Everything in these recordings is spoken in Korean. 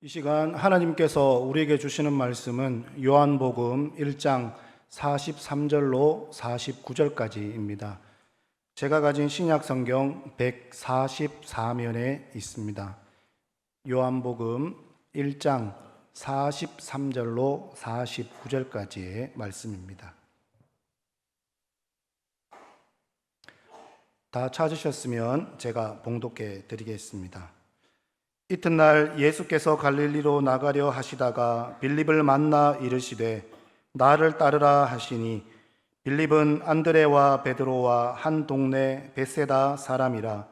이 시간 하나님께서 우리에게 주시는 말씀은 요한복음 1장 43절로 49절까지입니다. 제가 가진 신약 성경 144면에 있습니다. 요한복음 1장 43절로 49절까지의 말씀입니다. 다 찾으셨으면 제가 봉독해 드리겠습니다. 이튿날 예수께서 갈릴리로 나가려 하시다가 빌립을 만나 이르시되 나를 따르라 하시니 빌립은 안드레와 베드로와 한 동네 벳세다 사람이라.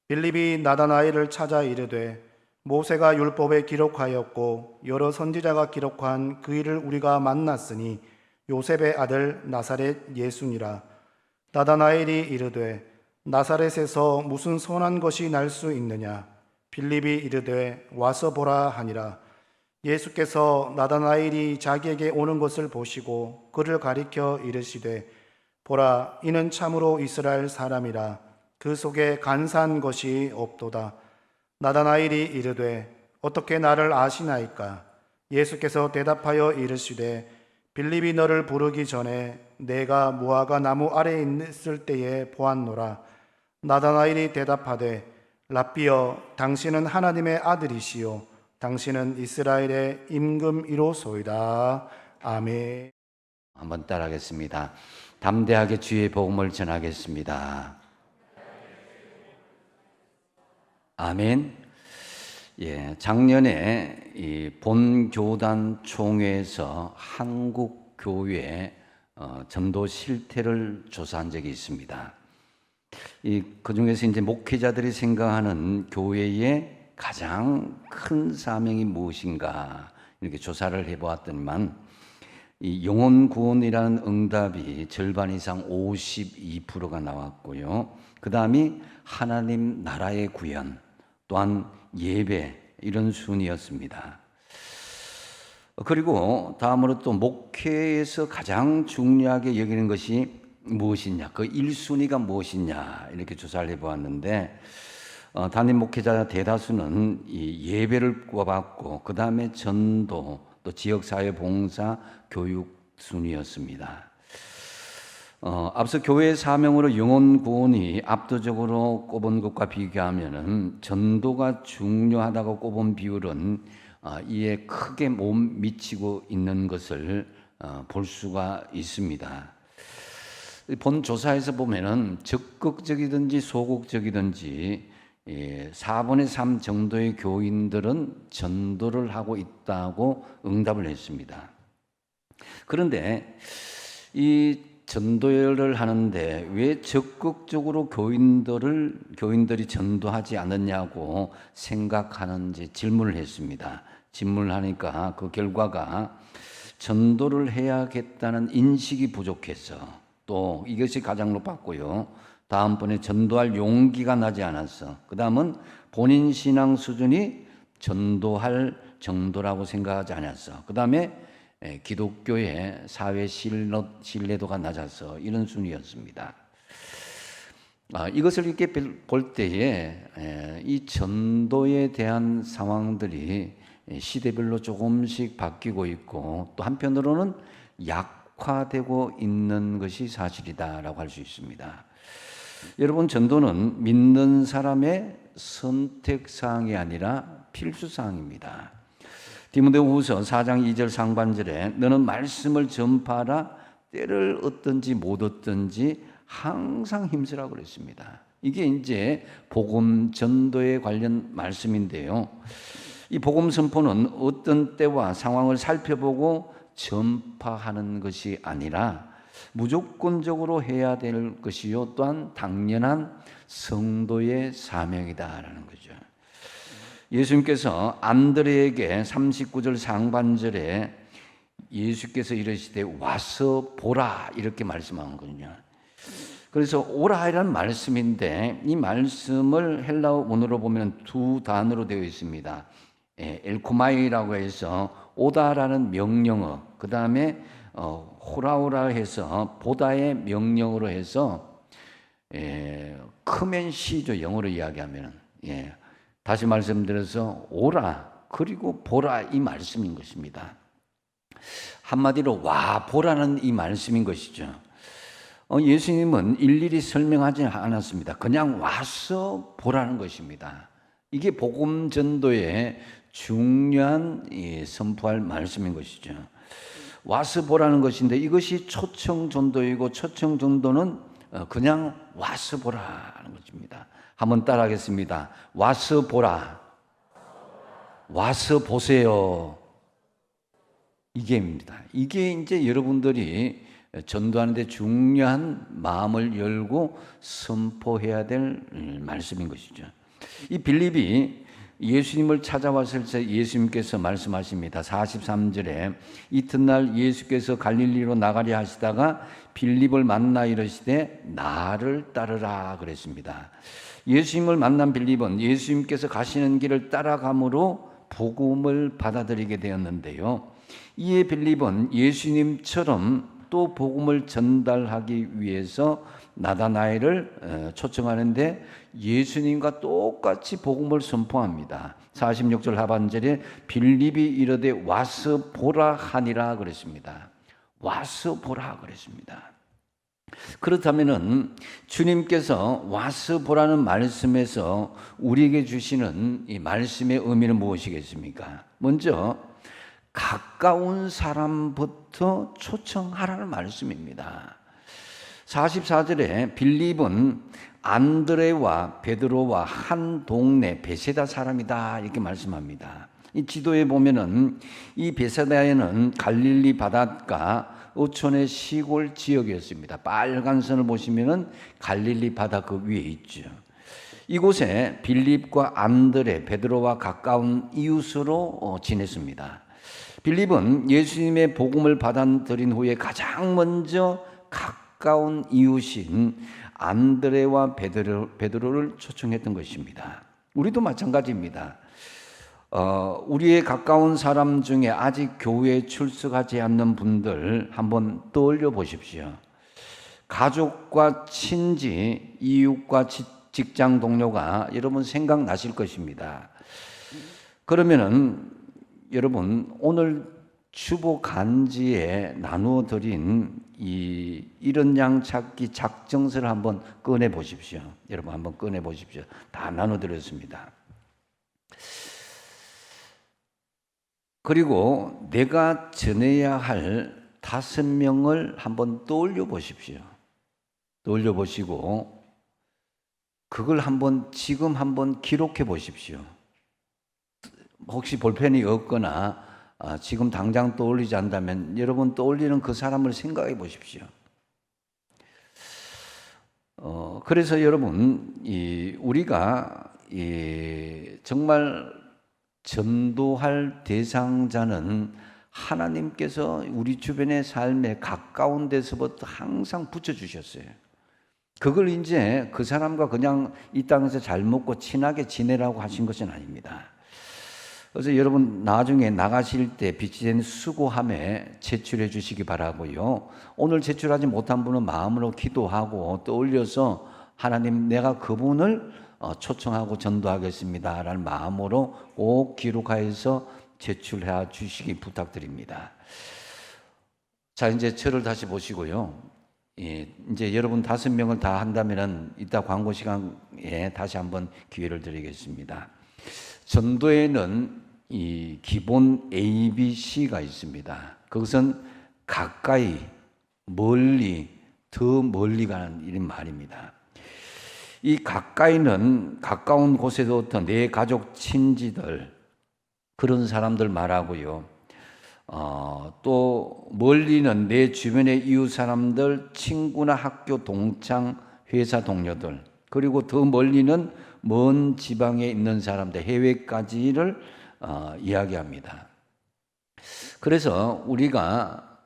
빌립이 나다나엘을 찾아 이르되 모세가 율법에 기록하였고 여러 선지자가 기록한 그 일을 우리가 만났으니 요셉의 아들 나사렛 예수니라. 나다나엘이 이르되 나사렛에서 무슨 선한 것이 날 수 있느냐? 빌립이 이르되 와서 보라 하니라. 예수께서 나다나엘이 자기에게 오는 것을 보시고 그를 가리켜 이르시되 보라, 이는 참으로 이스라엘 사람이라. 그 속에 간사한 것이 없도다. 나다나엘이 이르되 어떻게 나를 아시나이까? 예수께서 대답하여 이르시되 빌립이 너를 부르기 전에 내가 무화과 나무 아래에 있을 때에 보았노라. 나다나엘이 대답하되 랍비여, 당신은 하나님의 아들이시요 당신은 이스라엘의 임금이로소이다. 아멘. 한번 따라하겠습니다. 담대하게 주의 복음을 전하겠습니다. 아멘. 작년에 이 본교단 총회에서 한국 교회 전도 실태를 조사한 적이 있습니다. 그 중에서 이제 목회자들이 생각하는 교회의 가장 큰 사명이 무엇인가 이렇게 조사를 해보았더니만 이 영혼 구원이라는 응답이 절반 이상 52%가 나왔고요. 그 다음이 하나님 나라의 구현, 또한 예배, 이런 순이었습니다. 그리고 다음으로 또 목회에서 가장 중요하게 여기는 것이 무엇이냐, 그 1순위가 무엇이냐 이렇게 조사를 해보았는데 담임 목회자 대다수는 이 예배를 꼽았고 그 다음에 전도, 또 지역사회 봉사, 교육 순이었습니다. 앞서 교회의 사명으로 영혼 구원이 압도적으로 꼽은 것과 비교하면 전도가 중요하다고 꼽은 비율은 이에 크게 못 미치고 있는 것을 볼 수가 있습니다. 본 조사에서 보면은 적극적이든지 소극적이든지 4분의 3 정도의 교인들은 전도를 하고 있다고 응답을 했습니다. 그런데 이 전도를 하는데 왜 적극적으로 교인들이 전도하지 않느냐고 생각하는지 질문을 했습니다. 질문을 하니까 그 결과가 전도를 해야겠다는 인식이 부족해서, 또 이것이 가장 높았고요. 다음번에 전도할 용기가 나지 않았어. 그 다음은 본인 신앙 수준이 전도할 정도라고 생각하지 않았어. 그 다음에 기독교의 사회 신뢰도가 낮아서, 이런 순위였습니다. 이것을 이렇게 볼 때에 이 전도에 대한 상황들이 시대별로 조금씩 바뀌고 있고, 또 한편으로는 약화되고 있는 것이 사실이다라고 할 수 있습니다. 여러분, 전도는 믿는 사람의 선택사항이 아니라 필수사항입니다. 디모데후서 4장 2절 상반절에 너는 말씀을 전파하라, 때를 얻든지 못 얻든지 항상 힘쓰라고 그랬습니다. 이게 이제 복음 전도에 관련 말씀인데요. 이 복음 선포는 어떤 때와 상황을 살펴보고 전파하는 것이 아니라 무조건적으로 해야 될 것이요, 또한 당연한 성도의 사명이다라는 거죠. 예수님께서 안드레에게 39절 상반절에 예수께서 이르시되 와서 보라, 이렇게 말씀한 거거든요. 그래서 오라이라는 말씀인데, 이 말씀을 헬라어 원어로 보면 두 단어로 되어 있습니다. 엘코마이라고 해서 오다라는 명령어, 그 다음에 호라오라 해서 보다의 명령어로 해서 크멘시죠, 영어로 이야기하면. 다시 말씀드려서 오라, 그리고 보라 이 말씀인 것입니다. 한마디로 와 보라는 이 말씀인 것이죠. 예수님은 일일이 설명하지 않았습니다. 그냥 와서 보라는 것입니다. 이게 복음 전도의 중요한 선포할 말씀인 것이죠. 와서 보라는 것인데 이것이 초청 전도이고 초청 전도는 그냥 와서 보라는 것입니다. 한번 따라하겠습니다. 와서 보라. 와서 보세요. 이게입니다. 이게 이제 여러분들이 전도하는데 중요한 마음을 열고 선포해야 될 말씀인 것이죠. 이 빌립이 예수님을 찾아왔을 때 예수님께서 말씀하십니다. 43절에 이튿날 예수께서 갈릴리로 나가려 하시다가 빌립을 만나 이르시되 나를 따르라 그랬습니다. 예수님을 만난 빌립은 예수님께서 가시는 길을 따라감으로 복음을 받아들이게 되었는데요. 이에 빌립은 예수님처럼 또 복음을 전달하기 위해서 나다나엘을 초청하는데 예수님과 똑같이 복음을 선포합니다. 46절 하반절에 빌립이 이르되 와서 보라 하니라 그랬습니다. 와서 보라 그랬습니다. 그렇다면은 주님께서 와서 보라는 말씀에서 우리에게 주시는 이 말씀의 의미는 무엇이겠습니까? 먼저 가까운 사람부터 초청하라는 말씀입니다. 44절에 빌립은 안드레와 베드로와 한 동네 베세다 사람이다 이렇게 말씀합니다. 이 지도에 보면은 이 베세다에는 갈릴리 바닷가 어촌의 시골 지역이었습니다. 빨간 선을 보시면은 갈릴리 바다 그 위에 있죠. 이곳에 빌립과 안드레, 베드로와 가까운 이웃으로 지냈습니다. 빌립은 예수님의 복음을 받아들인 후에 가장 먼저 가까운 이웃인 안드레와 베드로를 초청했던 것입니다. 우리도 마찬가지입니다. 우리의 가까운 사람 중에 아직 교회에 출석하지 않는 분들 한번 떠올려 보십시오. 가족과 친지, 이웃과 직장 동료가 여러분 생각나실 것입니다. 그러면은 여러분 오늘 주보 간지에 나누어 드린 이 이런 양 찾기 작정서를 한번 꺼내 보십시오. 여러분 한번 꺼내 보십시오. 다 나눠 드렸습니다. 그리고 내가 전해야 할 5명을 한번 떠올려 보십시오. 떠올려 보시고 그걸 지금 한번 기록해 보십시오. 혹시 볼펜이 없거나 지금 당장 떠올리지 않다면 여러분 떠올리는 그 사람을 생각해 보십시오. 그래서 여러분 우리가 정말 전도할 대상자는 하나님께서 우리 주변의 삶에 가까운 데서부터 항상 붙여주셨어요. 그걸 이제 그 사람과 그냥 이 땅에서 잘 먹고 친하게 지내라고 하신 것은 아닙니다. 그래서 여러분 나중에 나가실 때 비치된 수고함에 제출해 주시기 바라고요. 오늘 제출하지 못한 분은 마음으로 기도하고 떠올려서 하나님 내가 그분을 초청하고 전도하겠습니다 라는 마음으로 꼭 기록하여서 제출해 주시기 부탁드립니다. 자, 이제 저를 다시 보시고요. 이제 여러분 5명을 다 한다면은 이따 광고 시간에 다시 한번 기회를 드리겠습니다. 전도에는 이 기본 A, B, C가 있습니다. 그것은 가까이, 멀리, 더 멀리 가는 이런 말입니다. 이 가까이는 가까운 곳에서부터 내 가족, 친지들 그런 사람들 말하고요. 또 멀리는 내 주변의 이웃 사람들, 친구나 학교 동창, 회사 동료들 그리고 더 멀리는 먼 지방에 있는 사람들, 해외까지를 이야기합니다. 그래서 우리가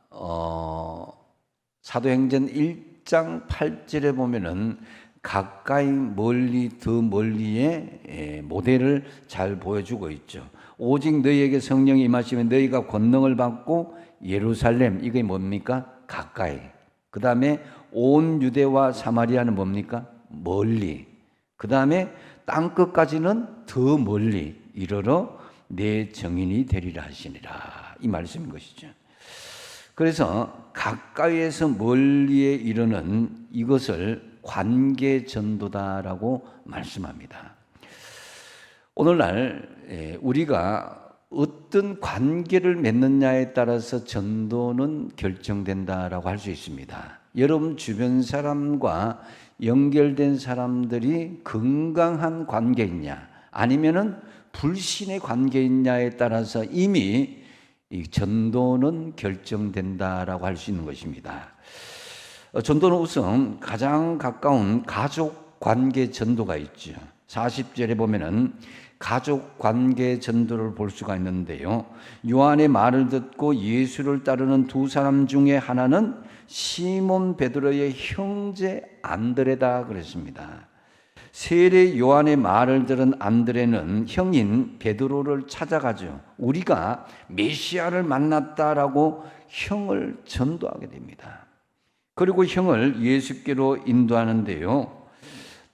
사도행전 1장 8절에 보면은 가까이 멀리 더 멀리의 모델을 잘 보여주고 있죠. 오직 너희에게 성령이 임하시면 너희가 권능을 받고 예루살렘 이게 뭡니까? 가까이. 그 다음에 온 유대와 사마리아는 뭡니까? 멀리. 그 다음에 땅끝까지는 더 멀리 이르러 내 증인이 되리라 하시니라. 이 말씀인 것이죠. 그래서 가까이에서 멀리에 이르는 이것을 관계 전도다라고 말씀합니다. 오늘날 우리가 어떤 관계를 맺느냐에 따라서 전도는 결정된다라고 할 수 있습니다. 여러분 주변 사람과 연결된 사람들이 건강한 관계이냐 아니면은 불신의 관계이냐에 따라서 이미 이 전도는 결정된다라고 할 수 있는 것입니다. 전도는 우선 가장 가까운 가족 관계 전도가 있죠. 40절에 보면은 가족 관계 전도를 볼 수가 있는데요. 요한의 말을 듣고 예수를 따르는 두 사람 중에 하나는 시몬 베드로의 형제 안드레다 그랬습니다. 세례 요한의 말을 들은 안드레는 형인 베드로를 찾아가죠. 우리가 메시아를 만났다라고 형을 전도하게 됩니다. 그리고 형을 예수께로 인도하는데요.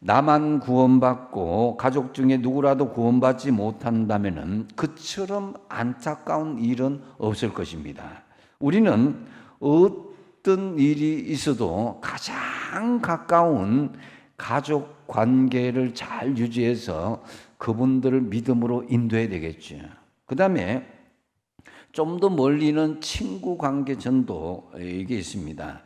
나만 구원받고 가족 중에 누구라도 구원받지 못한다면 그처럼 안타까운 일은 없을 것입니다. 우리는 어떤 일이 있어도 가장 가까운 가족 관계를 잘 유지해서 그분들을 믿음으로 인도해야 되겠죠. 그 다음에 좀 더 멀리는 친구 관계 전도 이게 있습니다.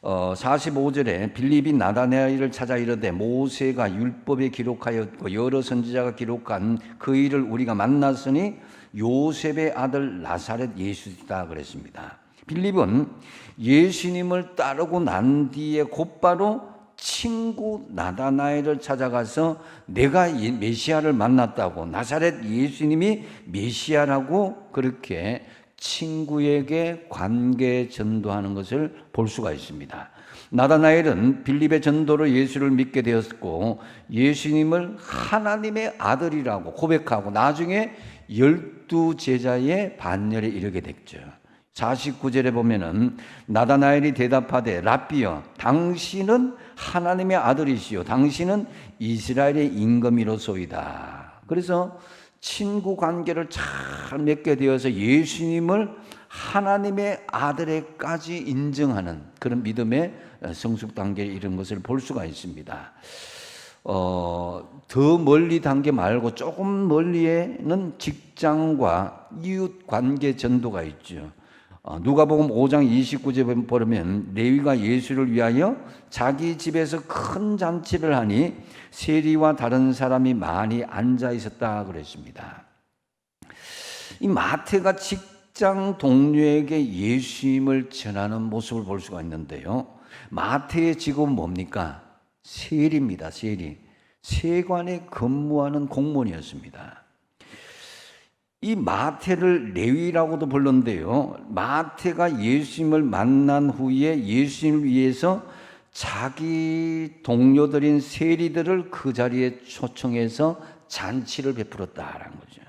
45절에 빌립이 나다나엘을 찾아 이르되 모세가 율법에 기록하였고 여러 선지자가 기록한 그 일을 우리가 만났으니 요셉의 아들 나사렛 예수이다 그랬습니다. 빌립은 예수님을 따르고 난 뒤에 곧바로 친구 나다나엘을 찾아가서 내가 메시아를 만났다고 나사렛 예수님이 메시아라고 그렇게 친구에게 관계 전도하는 것을 볼 수가 있습니다. 나다나엘은 빌립의 전도로 예수를 믿게 되었고 예수님을 하나님의 아들이라고 고백하고 나중에 12제자의 반열에 이르게 됐죠. 49절에 보면은 나다나엘이 대답하되 랍비여 당신은 하나님의 아들이시요 당신은 이스라엘의 임금이로소이다. 그래서 친구 관계를 잘 맺게 되어서 예수님을 하나님의 아들에까지 인정하는 그런 믿음의 성숙 단계에 이른 것을 볼 수가 있습니다. 더 멀리 단계 말고 조금 멀리에는 직장과 이웃 관계 전도가 있죠. 누가복음 5장 29절에 보면 레위가 예수를 위하여 자기 집에서 큰 잔치를 하니 세리와 다른 사람이 많이 앉아 있었다 그랬습니다. 이 마태가 직장 동료에게 예수님을 전하는 모습을 볼 수가 있는데요. 마태의 직업은 뭡니까? 세리입니다. 세리. 세관에 근무하는 공무원이었습니다. 이 마태를 레위라고도 불렀는데요. 마태가 예수님을 만난 후에 예수님을 위해서 자기 동료들인 세리들을 그 자리에 초청해서 잔치를 베풀었다라는 거죠.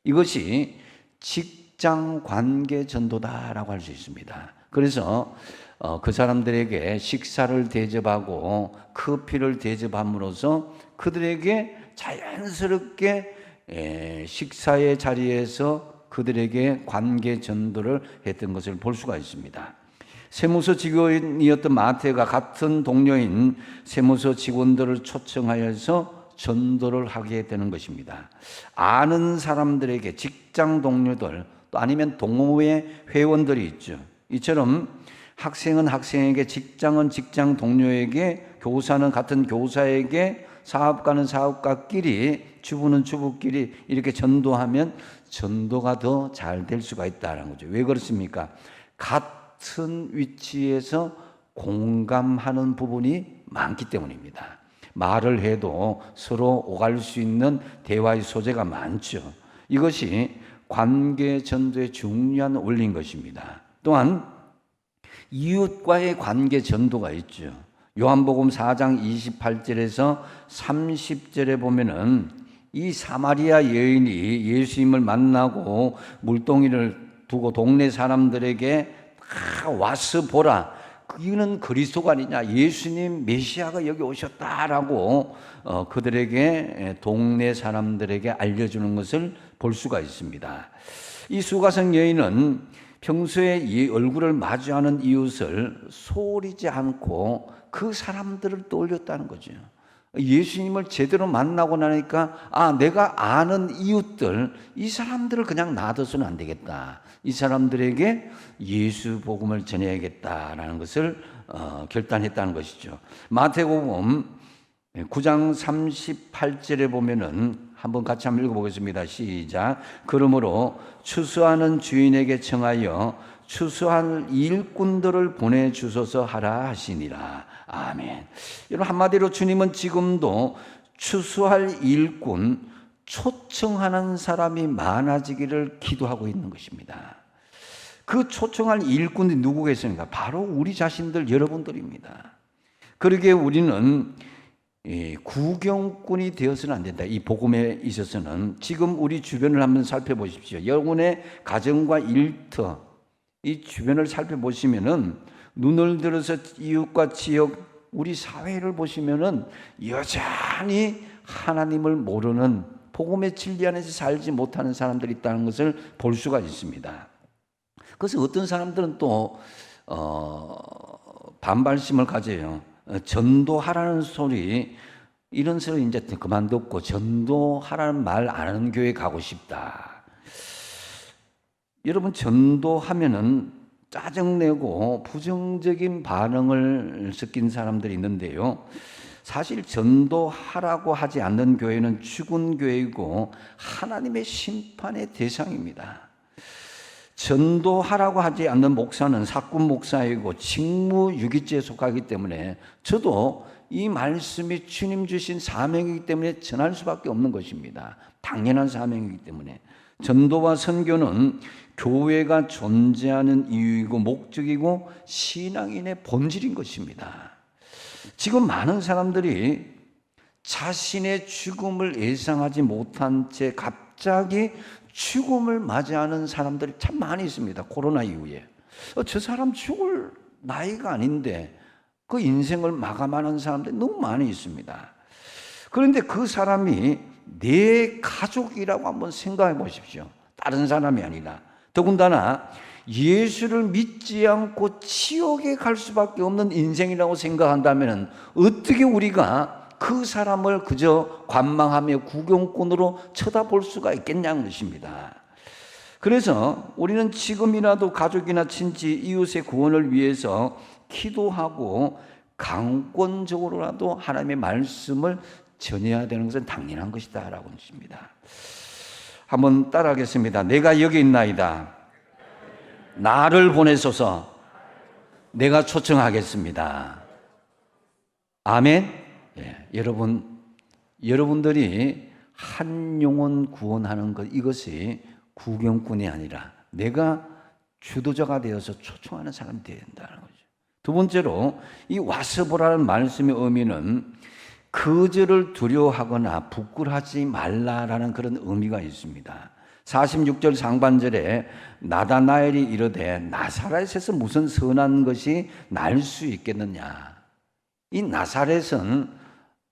이것이 직장 관계 전도다라고 할 수 있습니다. 그래서 그 사람들에게 식사를 대접하고 커피를 대접함으로써 그들에게 자연스럽게 식사의 자리에서 그들에게 관계 전도를 했던 것을 볼 수가 있습니다. 세무서 직원이었던 마태가 같은 동료인 세무서 직원들을 초청하여서 전도를 하게 되는 것입니다. 아는 사람들에게 직장 동료들 또 아니면 동호회 회원들이 있죠. 이처럼 학생은 학생에게, 직장은 직장 동료에게, 교사는 같은 교사에게, 사업가는 사업가끼리, 주부는 주부끼리 이렇게 전도하면 전도가 더 잘 될 수가 있다는 거죠. 왜 그렇습니까? 같은 위치에서 공감하는 부분이 많기 때문입니다. 말을 해도 서로 오갈 수 있는 대화의 소재가 많죠. 이것이 관계 전도의 중요한 원리인 것입니다. 또한 이웃과의 관계 전도가 있죠. 요한복음 4장 28절에서 30절에 보면은 이 사마리아 여인이 예수님을 만나고 물동이를 두고 동네 사람들에게 다 와서 보라. 이는 그리스도가 아니냐. 예수님 메시아가 여기 오셨다라고 그들에게 동네 사람들에게 알려주는 것을 볼 수가 있습니다. 이 수가성 여인은 평소에 이 얼굴을 마주하는 이웃을 소리지 않고 그 사람들을 떠올렸다는 거죠. 예수님을 제대로 만나고 나니까 내가 아는 이웃들, 이 사람들을 그냥 놔둬서는 안 되겠다. 이 사람들에게 예수 복음을 전해야겠다라는 것을 결단했다는 것이죠. 마태복음 9장 38절에 보면은 한번 같이 한번 읽어보겠습니다. 시작. 그러므로 추수하는 주인에게 청하여 추수할 일꾼들을 보내주소서 하라 하시니라. 아멘. 여러분, 한마디로 주님은 지금도 추수할 일꾼, 초청하는 사람이 많아지기를 기도하고 있는 것입니다. 그 초청할 일꾼이 누구겠습니까? 바로 우리 자신들, 여러분들입니다. 그러기에 우리는 구경꾼이 되어서는 안 된다. 이 복음에 있어서는 지금 우리 주변을 한번 살펴보십시오. 여러분의 가정과 일터, 이 주변을 살펴보시면은 눈을 들어서 이웃과 지역, 우리 사회를 보시면은 여전히 하나님을 모르는, 복음의 진리 안에서 살지 못하는 사람들이 있다는 것을 볼 수가 있습니다. 그래서 어떤 사람들은 또 반발심을 가져요. 전도하라는 소리, 이런 소리 이제 그만 듣고 전도하라는 말 안 하는 교회 가고 싶다. 여러분, 전도하면은 짜증내고 부정적인 반응을 섞인 사람들이 있는데요. 사실 전도하라고 하지 않는 교회는 죽은 교회이고 하나님의 심판의 대상입니다. 전도하라고 하지 않는 목사는 사꾼 목사이고 직무유기죄에 속하기 때문에 저도 이 말씀이 주님 주신 사명이기 때문에 전할 수밖에 없는 것입니다. 당연한 사명이기 때문에. 전도와 선교는 교회가 존재하는 이유이고 목적이고 신앙인의 본질인 것입니다. 지금 많은 사람들이 자신의 죽음을 예상하지 못한 채 갑자기 죽음을 맞이하는 사람들이 참 많이 있습니다. 코로나 이후에. 저 사람 죽을 나이가 아닌데 그 인생을 마감하는 사람들이 너무 많이 있습니다. 그런데 그 사람이 내 가족이라고 한번 생각해 보십시오. 다른 사람이 아니라. 더군다나 예수를 믿지 않고 지옥에 갈 수밖에 없는 인생이라고 생각한다면 어떻게 우리가 그 사람을 그저 관망하며 구경꾼으로 쳐다볼 수가 있겠냐는 것입니다. 그래서 우리는 지금이라도 가족이나 친지, 이웃의 구원을 위해서 기도하고 강권적으로라도 하나님의 말씀을 전해야 되는 것은 당연한 것이다 라고 하십니다. 한번 따라하겠습니다. 내가 여기 있나이다. 나를 보내소서. 내가 초청하겠습니다. 아멘. 여러분들이 한 영혼 구원하는 것, 이것이 구경꾼이 아니라 내가 주도자가 되어서 초청하는 사람이 되어야 된다는 거죠. 두 번째로 이 와서 보라는 말씀의 의미는 거절을 두려워하거나 부끄러워하지 말라라는 그런 의미가 있습니다. 46절 상반절에 나다나엘이 이르되 나사렛에서 무슨 선한 것이 날 수 있겠느냐. 이 나사렛은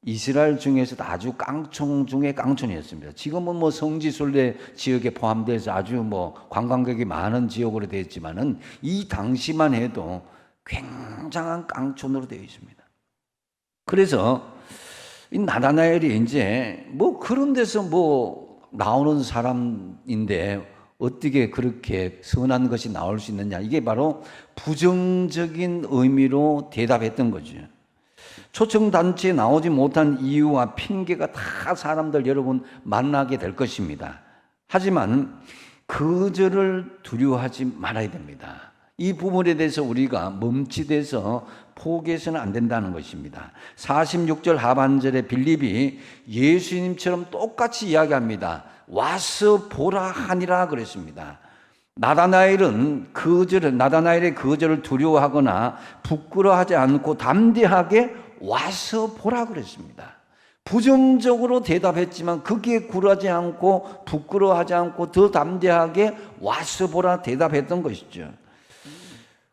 이스라엘 중에서도 아주 깡총 중에 깡총이었습니다. 지금은 뭐 성지순례 지역에 포함돼서 아주 뭐 관광객이 많은 지역으로 되어 있지만은 이 당시만 해도 굉장한 깡촌으로 되어 있습니다. 그래서 이 나다나엘이 이제 뭐 그런 데서 뭐 나오는 사람인데 어떻게 그렇게 선한 것이 나올 수 있느냐. 이게 바로 부정적인 의미로 대답했던 거죠. 초청단체에 나오지 못한 이유와 핑계가 다 사람들 여러분 만나게 될 것입니다. 하지만 거절을 두려워하지 말아야 됩니다. 이 부분에 대해서 우리가 멈칫해서 포기해서는 안 된다는 것입니다. 46절 하반절에 빌립이 예수님처럼 똑같이 이야기합니다. 와서 보라 하니라 그랬습니다. 나다나엘의 거절을 두려워하거나 부끄러워하지 않고 담대하게 와서 보라 그랬습니다. 부정적으로 대답했지만 거기에 굴하지 않고 부끄러워하지 않고 더 담대하게 와서 보라 대답했던 것이죠.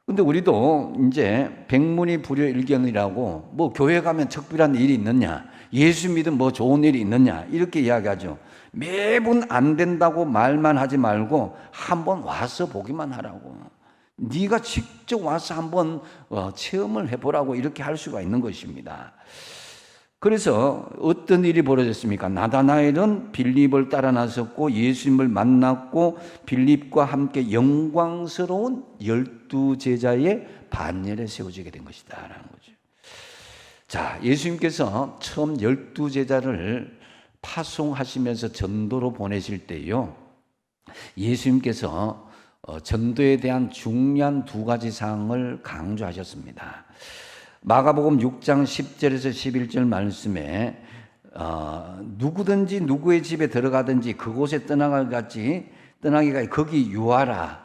근데 우리도 이제 백문이 불여일견이라고 뭐 교회 가면 특별한 일이 있느냐, 예수 믿으면 뭐 좋은 일이 있느냐 이렇게 이야기하죠. 매번 안 된다고 말만 하지 말고 한번 와서 보기만 하라고. 네가 직접 와서 한번 체험을 해보라고 이렇게 할 수가 있는 것입니다. 그래서 어떤 일이 벌어졌습니까? 나다나엘은 빌립을 따라 나섰고 예수님을 만났고 빌립과 함께 영광스러운 12제자의 반열에 세워지게 된 것이다 라는 거죠. 자, 예수님께서 처음 12제자를 파송하시면서 전도로 보내실 때요, 예수님께서 전도에 대한 중요한 두 가지 사항을 강조하셨습니다. 마가복음 6장 10절에서 11절 말씀에 누구든지 누구의 집에 들어가든지 그곳에 떠나기가 거기 유하라.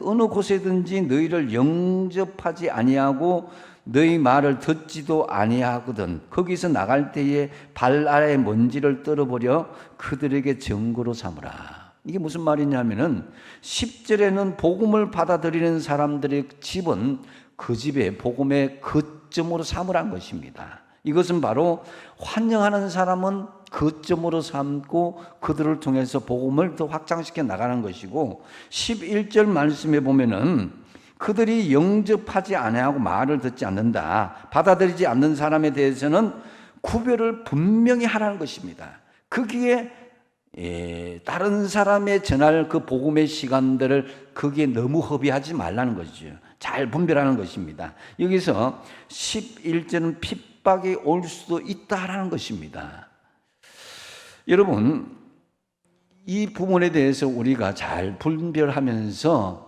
어느 곳에든지 너희를 영접하지 아니하고 너희 말을 듣지도 아니하거든. 거기서 나갈 때에 발 아래 먼지를 떨어버려 그들에게 증거로 삼으라. 이게 무슨 말이냐면은 10절에는 복음을 받아들이는 사람들의 집은 그 집에 복음의 거점으로 삼으란 것입니다. 이것은 바로 환영하는 사람은 거점으로 삼고 그들을 통해서 복음을 더 확장시켜 나가는 것이고, 11절 말씀에 보면은 그들이 영접하지 아니하고 말을 듣지 않는다, 받아들이지 않는 사람에 대해서는 구별을 분명히 하라는 것입니다. 거기에 다른 사람의 전할 그 복음의 시간들을 거기에 너무 허비하지 말라는 것이죠. 잘 분별하는 것입니다. 여기서 11절은 핍박이 올 수도 있다라는 것입니다. 여러분, 이 부분에 대해서 우리가 잘 분별하면서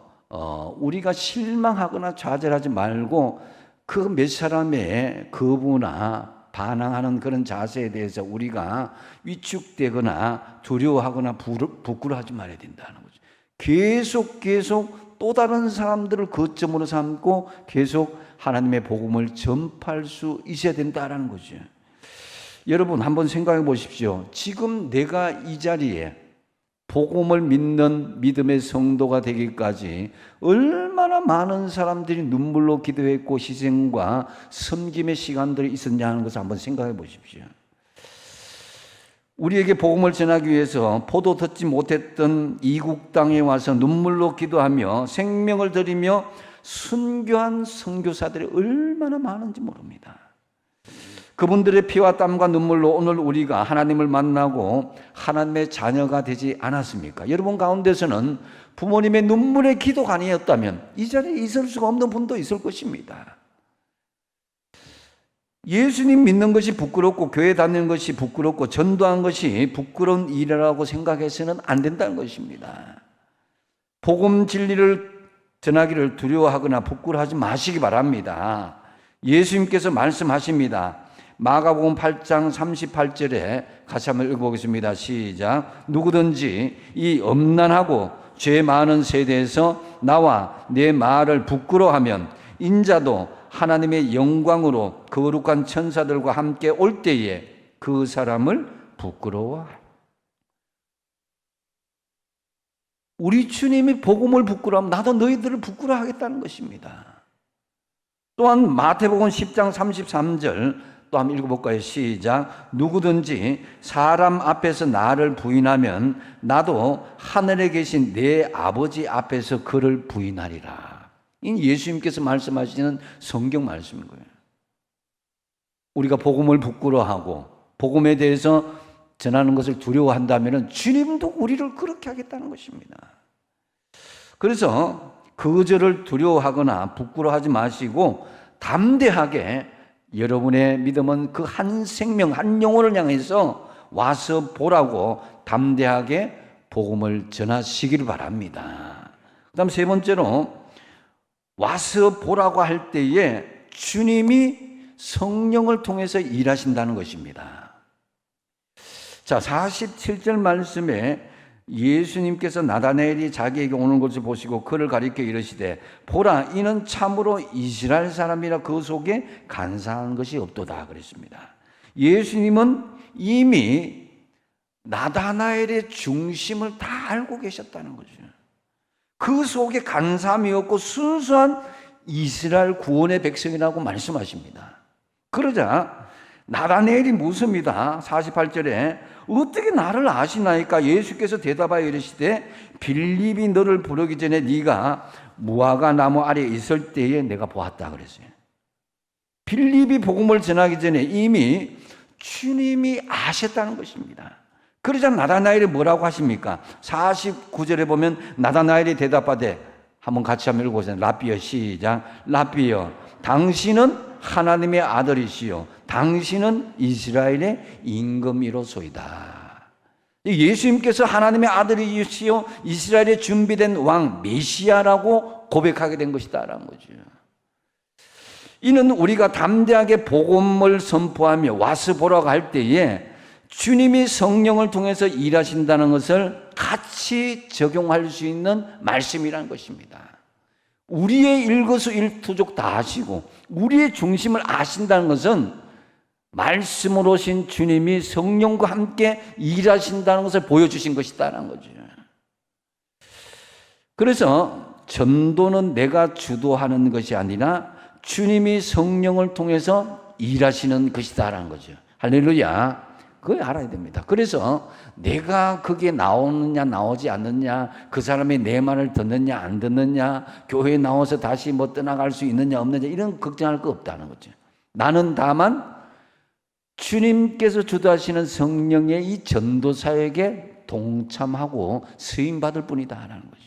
우리가 실망하거나 좌절하지 말고 그 몇 사람의 거부나 반항하는 그런 자세에 대해서 우리가 위축되거나 두려워하거나 부끄러워하지 말아야 된다는 거죠. 계속 또 다른 사람들을 거점으로 삼고 계속 하나님의 복음을 전파할 수 있어야 된다는 거죠. 여러분, 한번 생각해 보십시오. 지금 내가 이 자리에 복음을 믿는 믿음의 성도가 되기까지 얼마나 많은 사람들이 눈물로 기도했고 희생과 섬김의 시간들이 있었냐 하는 것을 한번 생각해 보십시오. 우리에게 복음을 전하기 위해서 포도 듣지 못했던 이국 땅에 와서 눈물로 기도하며 생명을 드리며 순교한 선교사들이 얼마나 많은지 모릅니다. 그분들의 피와 땀과 눈물로 오늘 우리가 하나님을 만나고 하나님의 자녀가 되지 않았습니까? 여러분 가운데서는 부모님의 눈물의 기도가 아니었다면 이 자리에 있을 수가 없는 분도 있을 것입니다. 예수님 믿는 것이 부끄럽고 교회 다니는 것이 부끄럽고 전도하는 것이 부끄러운 일이라고 생각해서는 안 된다는 것입니다. 복음 진리를 전하기를 두려워하거나 부끄러워하지 마시기 바랍니다. 예수님께서 말씀하십니다. 마가복음 8장 38절에 같이 한번 읽어보겠습니다. 시작. 누구든지 이 엄난하고 죄 많은 세대에서 나와 내 말을 부끄러워하면 인자도 하나님의 영광으로 거룩한 천사들과 함께 올 때에 그 사람을 부끄러워하라. 우리 주님이 복음을 부끄러워하면 나도 너희들을 부끄러워하겠다는 것입니다. 또한 마태복음 10장 33절 또 한번 읽어볼까요? 시작. 누구든지 사람 앞에서 나를 부인하면 나도 하늘에 계신 내 아버지 앞에서 그를 부인하리라. 이 예수님께서 말씀하시는 성경 말씀인 거예요. 우리가 복음을 부끄러워하고 복음에 대해서 전하는 것을 두려워한다면 주님도 우리를 그렇게 하겠다는 것입니다. 그래서 거절을 두려워하거나 부끄러워하지 마시고 담대하게 여러분의 믿음은 그 한 생명, 한 영혼을 향해서 와서 보라고 담대하게 복음을 전하시기를 바랍니다. 그 다음 세 번째로 와서 보라고 할 때에 주님이 성령을 통해서 일하신다는 것입니다. 자, 47절 말씀에 예수님께서 나다나엘이 자기에게 오는 것을 보시고 그를 가리켜 이르시되 보라 이는 참으로 이스라엘 사람이라 그 속에 간사한 것이 없도다 그랬습니다. 예수님은 이미 나다나엘의 중심을 다 알고 계셨다는 거죠. 그 속에 간사함이 없고 순수한 이스라엘 구원의 백성이라고 말씀하십니다. 그러자 나다나엘이 묻습니다. 48절에 어떻게 나를 아시나이까? 예수께서 대답하여 이르시되 빌립이 너를 부르기 전에 네가 무화과 나무 아래에 있을 때에 내가 보았다 그랬어요. 빌립이 복음을 전하기 전에 이미 주님이 아셨다는 것입니다. 그러자 나다나엘이 뭐라고 하십니까? 49절에 보면 나다나엘이 대답하되, 한번 같이 한번 읽어보세요. 라삐어, 시작. 라삐어, 당신은 하나님의 아들이시요 당신은 이스라엘의 임금이로소이다. 예수님께서 하나님의 아들이시요 이스라엘의 준비된 왕 메시아라고 고백하게 된 것이다라는 거죠. 이는 우리가 담대하게 복음을 선포하며 와서 보라고 할 때에 주님이 성령을 통해서 일하신다는 것을 같이 적용할 수 있는 말씀이라는 것입니다. 우리의 일거수일투족 다 아시고 우리의 중심을 아신다는 것은 말씀으로 오신 주님이 성령과 함께 일하신다는 것을 보여주신 것이다라는 거죠. 그래서 전도는 내가 주도하는 것이 아니라 주님이 성령을 통해서 일하시는 것이다라는 거죠. 할렐루야. 그걸 알아야 됩니다. 그래서 내가 그게 나오느냐 나오지 않느냐, 그 사람이 내 말을 듣느냐 안 듣느냐, 교회에 나와서 다시 뭐 떠나갈 수 있느냐 없느냐 이런 걱정할 거 없다는 거죠. 나는 다만 주님께서 주도하시는 성령의 이 전도 사역에 동참하고 쓰임받을 뿐이다라는 거죠.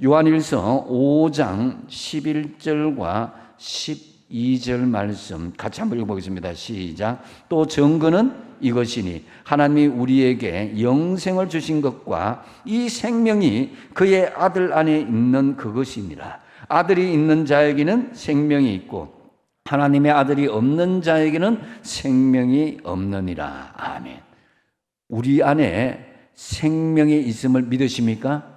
요한일서 5장 11절과 12절 말씀 같이 한번 읽어보겠습니다. 시작. 또 증거는 이것이니 하나님이 우리에게 영생을 주신 것과 이 생명이 그의 아들 안에 있는 그것이니라. 아들이 있는 자에게는 생명이 있고 하나님의 아들이 없는 자에게는 생명이 없느니라. 아멘. 우리 안에 생명이 있음을 믿으십니까?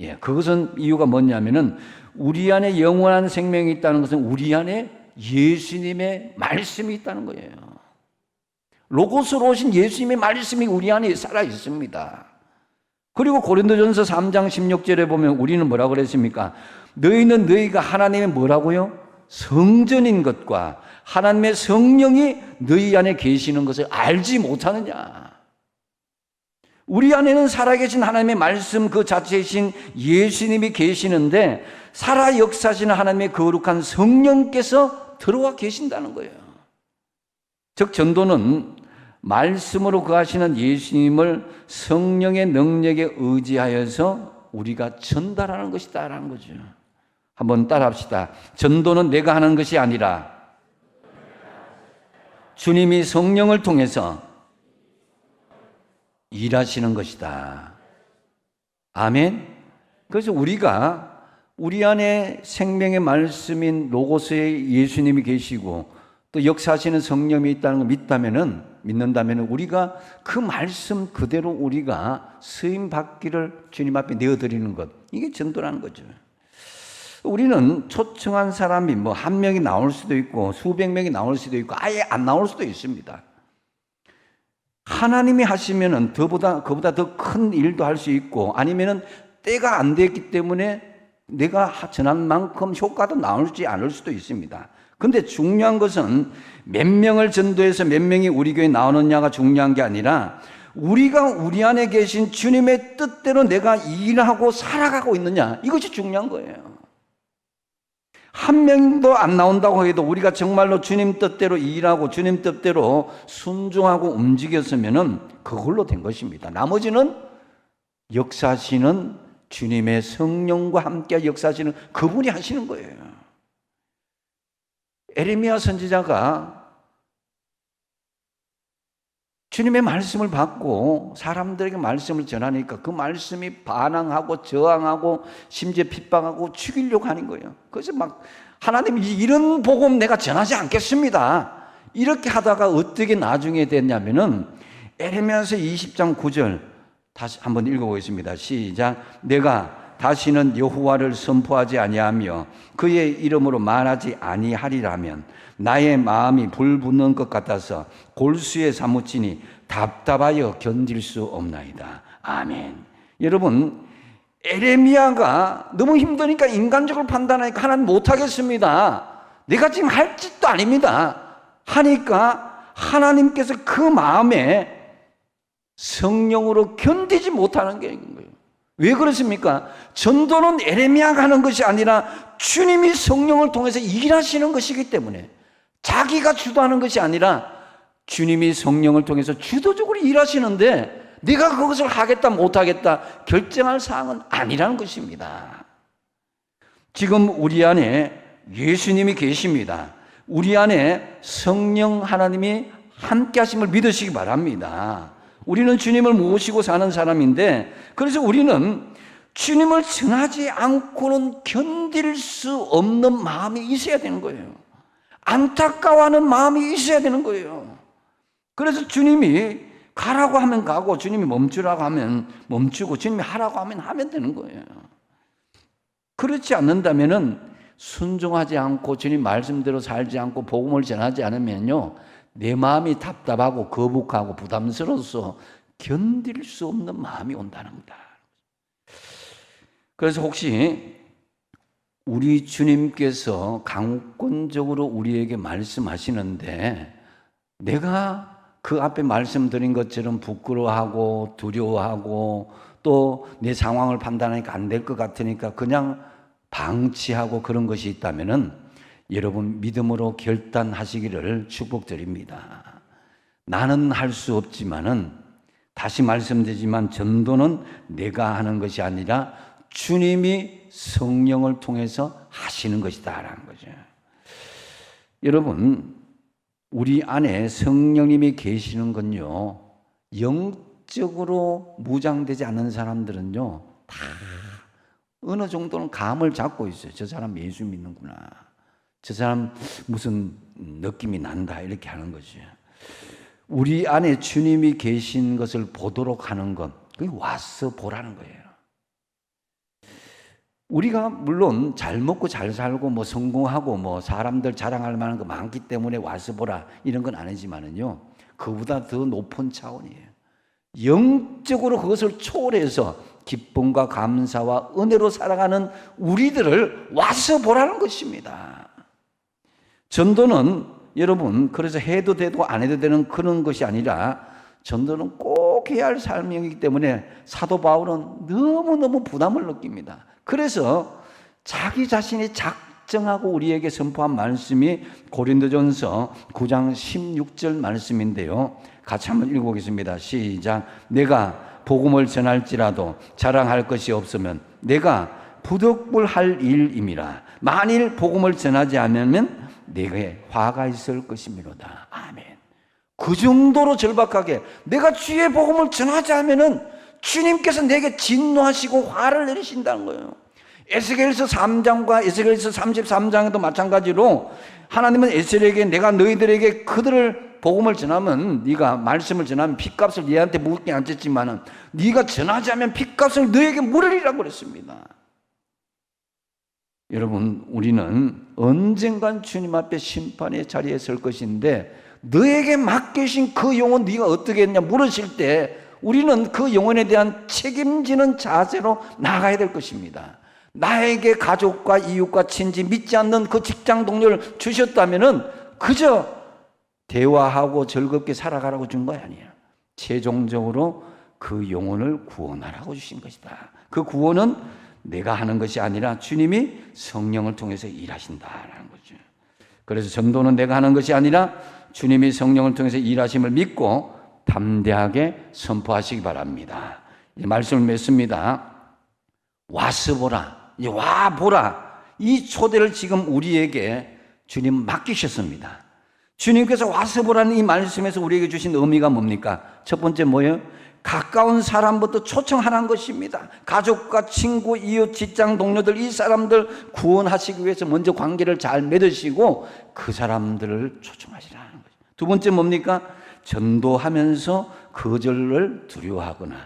예, 그것은 이유가 뭐냐면은 우리 안에 영원한 생명이 있다는 것은 우리 안에 예수님의 말씀이 있다는 거예요. 로고스로 오신 예수님의 말씀이 우리 안에 살아 있습니다. 그리고 고린도전서 3장 16절에 보면 우리는 뭐라고 그랬습니까? 너희는 너희가 하나님의 뭐라고요? 성전인 것과 하나님의 성령이 너희 안에 계시는 것을 알지 못하느냐. 우리 안에는 살아계신 하나님의 말씀 그 자체이신 예수님이 계시는데 살아 역사하시는 하나님의 거룩한 성령께서 들어와 계신다는 거예요. 즉 전도는 말씀으로 거하시는 예수님을 성령의 능력에 의지하여서 우리가 전달하는 것이다라는 거죠. 한번 따라합시다. 전도는 내가 하는 것이 아니라 주님이 성령을 통해서 일하시는 것이다. 아멘. 그래서 우리가 우리 안에 생명의 말씀인 로고스의 예수님이 계시고 또 역사하시는 성령이 있다는 걸 믿는다면은 우리가 그 말씀 그대로 우리가 쓰임 받기를 주님 앞에 내어드리는 것, 이게 전도라는 거죠. 우리는 초청한 사람이 뭐 한 명이 나올 수도 있고 수백 명이 나올 수도 있고 아예 안 나올 수도 있습니다. 하나님이 하시면은 그보다 더 큰 일도 할 수 있고 아니면은 때가 안 됐기 때문에 내가 전한 만큼 효과도 나올지 않을 수도 있습니다. 근데 중요한 것은 몇 명을 전도해서 몇 명이 우리 교회에 나오느냐가 중요한 게 아니라 우리가 우리 안에 계신 주님의 뜻대로 내가 일하고 살아가고 있느냐, 이것이 중요한 거예요. 한 명도 안 나온다고 해도 우리가 정말로 주님 뜻대로 일하고 주님 뜻대로 순종하고 움직였으면은 그걸로 된 것입니다. 나머지는 역사하시는 주님의 성령과 함께 역사하시는 그분이 하시는 거예요. 에레미야 선지자가 주님의 말씀을 받고 사람들에게 말씀을 전하니까 그 말씀이 반항하고 저항하고 심지어 핍박하고 죽이려고 하는 거예요. 그래서 막 하나님 이런 복음 내가 전하지 않겠습니다. 이렇게 하다가 어떻게 나중에 됐냐면은 에레미야서 20장 9절 다시 한번 읽어보겠습니다. 시작. 내가 다시는 여호와를 선포하지 아니하며 그의 이름으로 말하지 아니하리라면 나의 마음이 불붙는 것 같아서 골수에 사무치니 답답하여 견딜 수 없나이다. 아멘. 여러분, 에레미야가 너무 힘드니까 인간적으로 판단하니까 하나님 못하겠습니다. 내가 지금 할 짓도 아닙니다. 하니까 하나님께서 그 마음에 성령으로 견디지 못하는 게 있는 거예요. 왜 그렇습니까? 전도는 에레미야가 하는 것이 아니라 주님이 성령을 통해서 일하시는 것이기 때문에, 자기가 주도하는 것이 아니라 주님이 성령을 통해서 주도적으로 일하시는데 네가 그것을 하겠다 못하겠다 결정할 사항은 아니라는 것입니다. 지금 우리 안에 예수님이 계십니다. 우리 안에 성령 하나님이 함께 하심을 믿으시기 바랍니다. 우리는 주님을 모시고 사는 사람인데, 그래서 우리는 주님을 전하지 않고는 견딜 수 없는 마음이 있어야 되는 거예요. 안타까워하는 마음이 있어야 되는 거예요. 그래서 주님이 가라고 하면 가고, 주님이 멈추라고 하면 멈추고, 주님이 하라고 하면 되는 거예요. 그렇지 않는다면은, 순종하지 않고 주님 말씀대로 살지 않고 복음을 전하지 않으면요, 내 마음이 답답하고 거북하고 부담스러워서 견딜 수 없는 마음이 온다는 거다. 그래서 혹시 우리 주님께서 강권적으로 우리에게 말씀하시는데 내가 그 앞에 말씀드린 것처럼 부끄러워하고 두려워하고 또 내 상황을 판단하니까 안 될 것 같으니까 그냥 방치하고 그런 것이 있다면은 여러분 믿음으로 결단하시기를 축복드립니다. 나는 할 수 없지만은, 다시 말씀드리지만 전도는 내가 하는 것이 아니라 주님이 성령을 통해서 하시는 것이다라는 거죠. 여러분, 우리 안에 성령님이 계시는 건요, 영적으로 무장되지 않은 사람들은요 다 어느 정도는 감을 잡고 있어요. 저 사람 예수 믿는구나, 저 사람 무슨 느낌이 난다, 이렇게 하는 거죠. 우리 안에 주님이 계신 것을 보도록 하는 것, 그게 와서 보라는 거예요. 우리가 물론 잘 먹고 잘 살고 뭐 성공하고 뭐 사람들 자랑할 만한 거 많기 때문에 와서 보라 이런 건 아니지만은요, 그보다 더 높은 차원이에요. 영적으로 그것을 초월해서 기쁨과 감사와 은혜로 살아가는 우리들을 와서 보라는 것입니다. 전도는 여러분, 그래서 해도 되고 안 해도 되는 그런 것이 아니라 전도는 꼭 해야 할 삶이기 때문에 사도 바울은 너무너무 부담을 느낍니다. 그래서 자기 자신이 작정하고 우리에게 선포한 말씀이 고린도전서 9장 16절 말씀인데요, 같이 한번 읽어보겠습니다. 시작. 내가 복음을 전할지라도 자랑할 것이 없으면 내가 부득불할 일임이라. 만일 복음을 전하지 않으면 내게 화가 있을 것이미로다. 아멘. 그 정도로 절박하게 내가 주의 복음을 전하지 않으면은 주님께서 내게 진노하시고 화를 내리신다는 거예요. 에스겔서 3장과 에스겔서 33장에도 마찬가지로 하나님은 에스겔에게 내가 너희들에게 그들을 복음을 전하면, 네가 말씀을 전하면 핏값을 얘한테 묻게 앉혔지만은 네가 전하지 않으면 핏값을 너에게 물으리라고 그랬습니다. 여러분, 우리는 언젠간 주님 앞에 심판의 자리에 설 것인데 너에게 맡기신 그 영혼 네가 어떻게 했냐 물으실 때 우리는 그 영혼에 대한 책임지는 자세로 나가야 될 것입니다. 나에게 가족과 이웃과 친지 믿지 않는 그 직장 동료를 주셨다면은 그저 대화하고 즐겁게 살아가라고 준 거 아니에요. 최종적으로 그 영혼을 구원하라고 주신 것이다. 그 구원은 내가 하는 것이 아니라 주님이 성령을 통해서 일하신다라는 거죠. 그래서 전도는 내가 하는 것이 아니라 주님이 성령을 통해서 일하심을 믿고 담대하게 선포하시기 바랍니다. 말씀을 맺습니다. 와서 보라, 와 보라, 이 초대를 지금 우리에게 주님 맡기셨습니다. 주님께서 와서 보라는 이 말씀에서 우리에게 주신 의미가 뭡니까? 첫 번째 뭐예요? 가까운 사람부터 초청하라는 것입니다. 가족과 친구, 이웃, 직장 동료들, 이 사람들 구원하시기 위해서 먼저 관계를 잘 맺으시고 그 사람들을 초청하시라는 거죠. 두 번째 뭡니까? 전도하면서 거절을 두려워하거나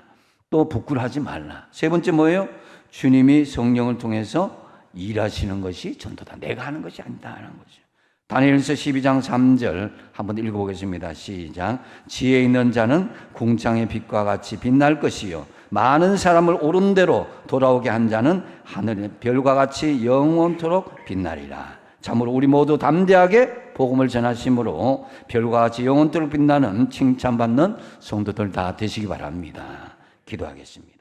또 부끄러워하지 말라. 세 번째 뭐예요? 주님이 성령을 통해서 일하시는 것이 전도다. 내가 하는 것이 아니다라는 거죠. 다니엘서 12장 3절 한번 읽어보겠습니다. 시작. 지혜 있는 자는 궁창의 빛과 같이 빛날 것이요 많은 사람을 옳은 대로 돌아오게 한 자는 하늘의 별과 같이 영원토록 빛나리라. 참으로 우리 모두 담대하게 복음을 전하심으로 별과 같이 영혼들을 빛나는 칭찬받는 성도들 다 되시기 바랍니다. 기도하겠습니다.